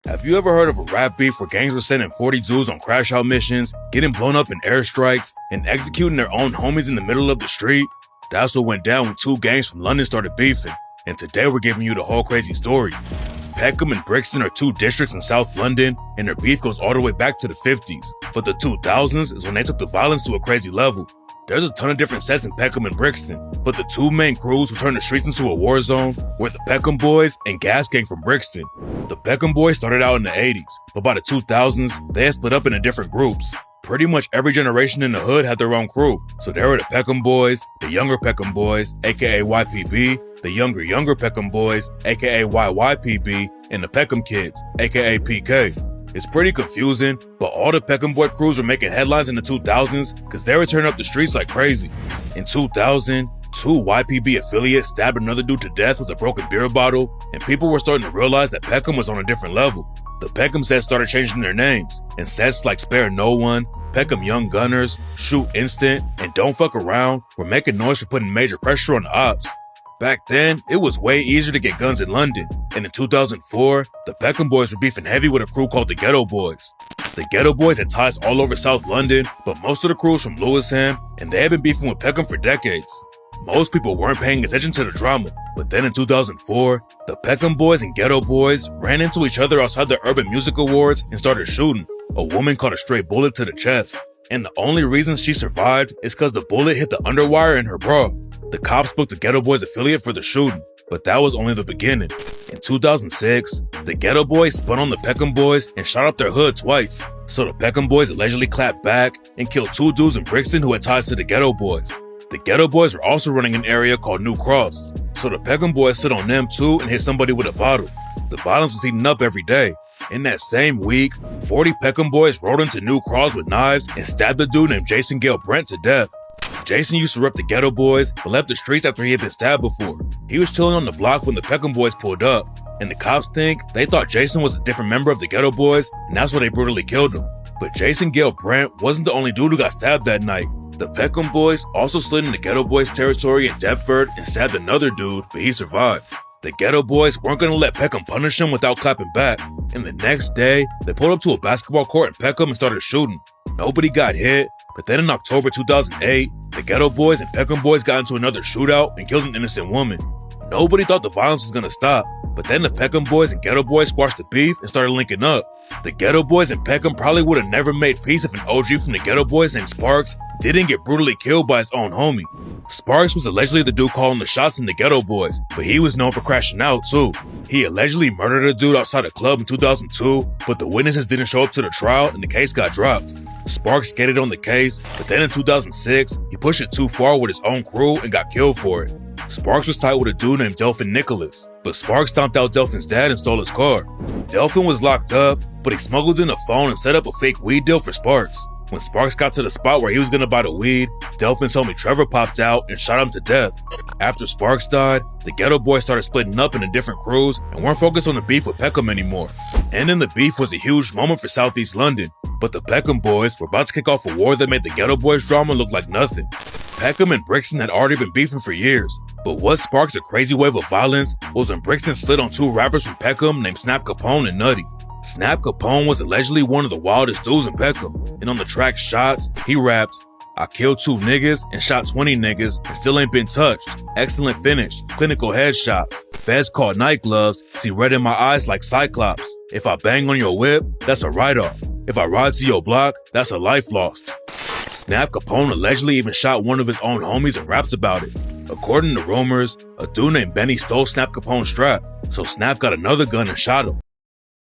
Have you ever heard of a rap beef where gangs were sending 40 dudes on crash out missions, getting blown up in airstrikes, and executing their own homies in the middle of the street? That's what went down when two gangs from London started beefing, and today we're giving you the whole crazy story. Peckham and Brixton are two districts in South London, and their beef goes all the way back to the 50s, but the 2000s is when they took the violence to a crazy level. There's a ton of different sets in Peckham and Brixton, but the two main crews who turned the streets into a war zone were the Peckham Boys and Gas Gang from Brixton. The Peckham Boys started out in the 80s, but by the 2000s, they had split up into different groups. Pretty much every generation in the hood had their own crew, so there were the Peckham Boys, the younger Peckham Boys, aka YPB, the younger Peckham Boys, aka YYPB, and the Peckham Kids, aka PK. It's pretty confusing, but all the Peckham Boy crews were making headlines in the 2000s because they were turning up the streets like crazy. In 2000, two YPB affiliates stabbed another dude to death with a broken beer bottle, and people were starting to realize that Peckham was on a different level. The Peckham sets started changing their names, and sets like Spare No One, Peckham Young Gunners, Shoot Instant, and Don't Fuck Around were making noise for putting major pressure on the ops. Back then, it was way easier to get guns in London, and in 2004, the Peckham Boys were beefing heavy with a crew called the Ghetto Boys. The Ghetto Boys had ties all over South London, but most of the crew was from Lewisham, and they had been beefing with Peckham for decades. Most people weren't paying attention to the drama, but then in 2004, the Peckham Boys and Ghetto Boys ran into each other outside the Urban Music Awards and started shooting. A woman caught a stray bullet to the chest, and the only reason she survived is because the bullet hit the underwire in her bra. The cops booked the Ghetto Boys affiliate for the shooting, but that was only the beginning. In 2006, the Ghetto Boys spun on the Peckham Boys and shot up their hood twice. So the Peckham Boys allegedly clapped back and killed two dudes in Brixton who had ties to the Ghetto Boys. The Ghetto Boys were also running an area called New Cross, so the Peckham Boys stood on them too and hit somebody with a bottle. The violence was heating up every day. In that same week, 40 Peckham Boys rode into New Cross with knives and stabbed a dude named Jason Gale Brent to death. Jason used to rep the Ghetto Boys, but left the streets after he had been stabbed before. He was chilling on the block when the Peckham Boys pulled up, and the cops think they thought Jason was a different member of the Ghetto Boys, and that's why they brutally killed him. But Jason Gale Brent wasn't the only dude who got stabbed that night. The Peckham Boys also slid into Ghetto Boys territory in Deptford and stabbed another dude, but he survived. The Ghetto Boys weren't going to let Peckham punish him without clapping back, and the next day, they pulled up to a basketball court in Peckham and started shooting. Nobody got hit, but then in October 2008, the Ghetto Boys and Peckham Boys got into another shootout and killed an innocent woman. Nobody thought the violence was going to stop, but then the Peckham Boys and Ghetto Boys squashed the beef and started linking up. The Ghetto Boys and Peckham probably would have never made peace if an OG from the Ghetto Boys named Sparks didn't get brutally killed by his own homie. Sparks was allegedly the dude calling the shots in the Ghetto Boys, but he was known for crashing out too. He allegedly murdered a dude outside a club in 2002, but the witnesses didn't show up to the trial and the case got dropped. Sparks skated on the case, but then in 2006, he pushed it too far with his own crew and got killed for it. Sparks was tied with a dude named Delphin Nicholas, but Sparks stomped out Delphin's dad and stole his car. Delphin was locked up, but he smuggled in a phone and set up a fake weed deal for Sparks. When Sparks got to the spot where he was gonna buy the weed, Delphin's homie Trevor popped out and shot him to death. After Sparks died, the Ghetto Boys started splitting up into different crews and weren't focused on the beef with Peckham anymore. Ending the beef was a huge moment for Southeast London, but the Peckham Boys were about to kick off a war that made the Ghetto Boys drama look like nothing. Peckham and Brixton had already been beefing for years, but what sparked a crazy wave of violence was when Brixton slid on two rappers from Peckham named Snap Capone and Nutty. Snap Capone was allegedly one of the wildest dudes in Peckham, and on the track Shots, he rapped, "I killed 2 niggas and shot 20 niggas and still ain't been touched. Excellent finish, clinical headshots. Feds call night gloves, see red in my eyes like Cyclops. If I bang on your whip, that's a write-off. If I ride to your block, that's a life lost." Snap Capone allegedly even shot one of his own homies and raps about it. According to rumors, a dude named Benny stole Snap Capone's strap, so Snap got another gun and shot him.